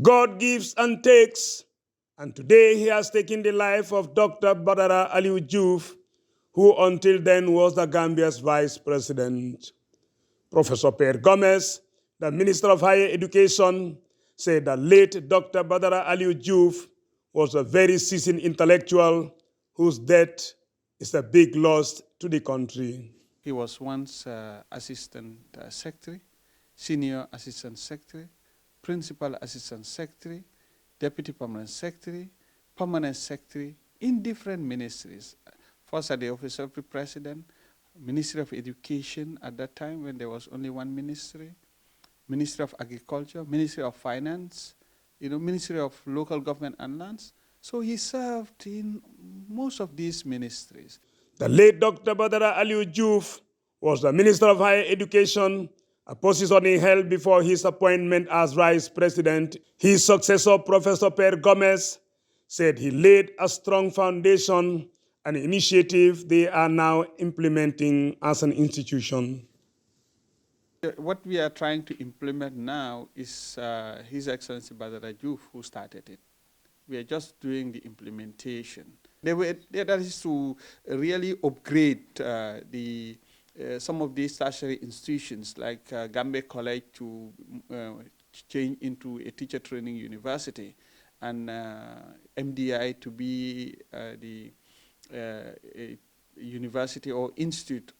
God gives and takes, and today he has taken the life of Dr. Badara Aliu Diouf, who until then was the Gambia's vice president. Professor Per Gomez, the Minister of Higher Education, said the late Dr. Badara Aliu Diouf was a very seasoned intellectual whose death is a big loss to the country. He was once assistant secretary, senior assistant secretary, principal assistant secretary, deputy permanent secretary in different ministries. First at the office of the president, Ministry of Education at that time when there was only one ministry, Ministry of Agriculture, Ministry of Finance, Ministry of Local Government and Lands. So he served in most of these ministries. The late Dr. Badara Aliu Diouf was the Minister of Higher Education, a position he held before his appointment as Vice President. His successor, Professor Per Gomez, said he laid a strong foundation, an initiative they are now implementing as an institution. What we are trying to implement now is His Excellency Badara Diouf who started it. We are just doing the implementation. That is to really upgrade some of these tertiary institutions like Gambia College to change into a teacher training university, and MDI to be a university or institute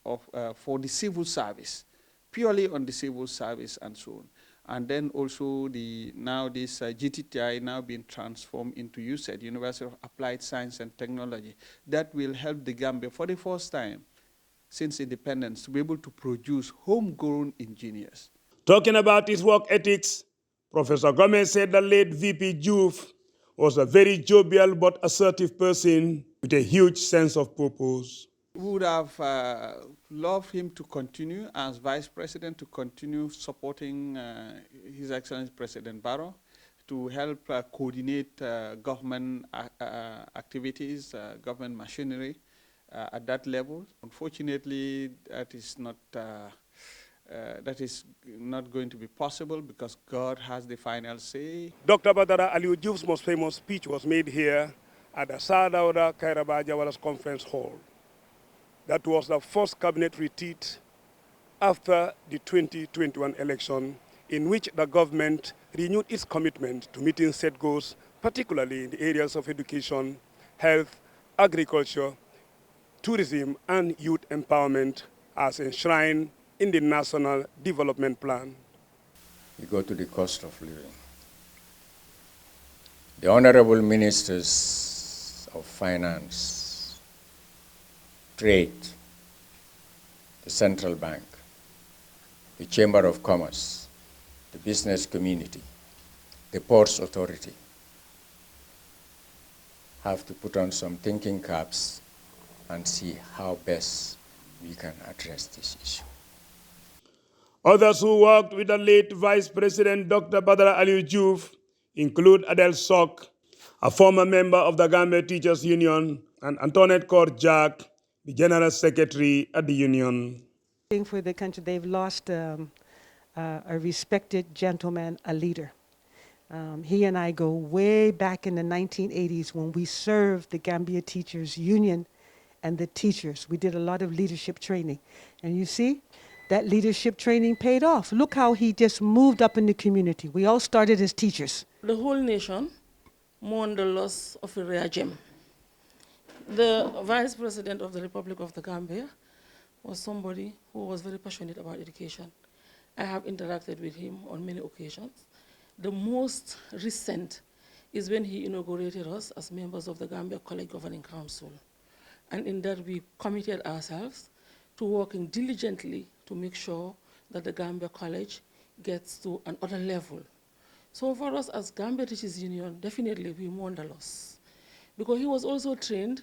for the civil service, purely on the civil service and so on. And then also this GTTI now being transformed into USAID, University of Applied Science and Technology. That will help the Gambia for the first time since independence to be able to produce homegrown engineers. Talking about his work ethics, Professor Gomez said the late VP Diouf was a very jovial but assertive person with a huge sense of purpose. We would have loved him to continue as vice president, to continue supporting His Excellency President Barrow, to help coordinate government activities, government machinery at that level. Unfortunately, that is not going to be possible because God has the final say. Dr. Badara Aliu Diouf's most famous speech was made here at the Sadauda Kairaba Jawalas Conference Hall. That was the first cabinet retreat after the 2021 election, in which the government renewed its commitment to meeting set goals, particularly in the areas of education, health, agriculture, tourism, and youth empowerment as enshrined in the National Development Plan. You go to the cost of living. The honorable ministers of finance, trade, the central bank, the Chamber of Commerce, the business community, the ports authority have to put on some thinking caps and see how best we can address this issue. Others who worked with the late Vice President Dr. Badara Aliu Diouf include Adel Sok, a former member of the Gambia Teachers Union, and Antoinette Korjak, the General Secretary at the Union. For the country, they've lost a respected gentleman, a leader. He and I go way back in the 1980s when we served the Gambia Teachers Union and the teachers. We did a lot of leadership training. And you see, that leadership training paid off. Look how he just moved up in the community. We all started as teachers. The whole nation mourned the loss of a rare gem. The Vice President of the Republic of the Gambia was somebody who was very passionate about education. I have interacted with him on many occasions. The most recent is when he inaugurated us as members of the Gambia College Governing Council. And in that we committed ourselves to working diligently to make sure that the Gambia College gets to another level. So for us as Gambia Teachers Union, definitely we mourn the loss. Because he was also trained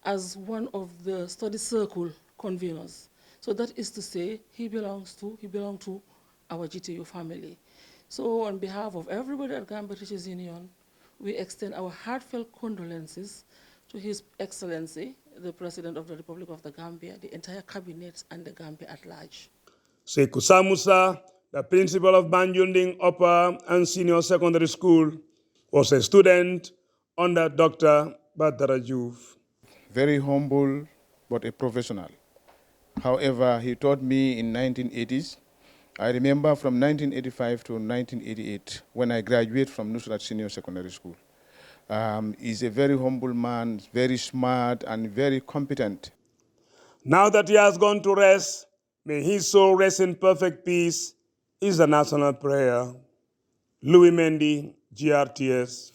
as one of the study circle conveners. So that is to say, he belonged to our GTU family. So on behalf of everybody at Gambia Teachers Union, we extend our heartfelt condolences to His Excellency, the President of the Republic of the Gambia, the entire cabinet, and the Gambia at large. Sekou Samusa, the principal of Banjunding Upper and Senior Secondary School, was a student under Dr. Badara Diouf. Very humble, but a professional. However, he taught me in 1980s. I remember from 1985 to 1988 when I graduated from Nusrat Senior Secondary School. He's a very humble man, very smart and very competent. Now that he has gone to rest, may his soul rest in perfect peace, is the national prayer. Louis Mendy, GRTS.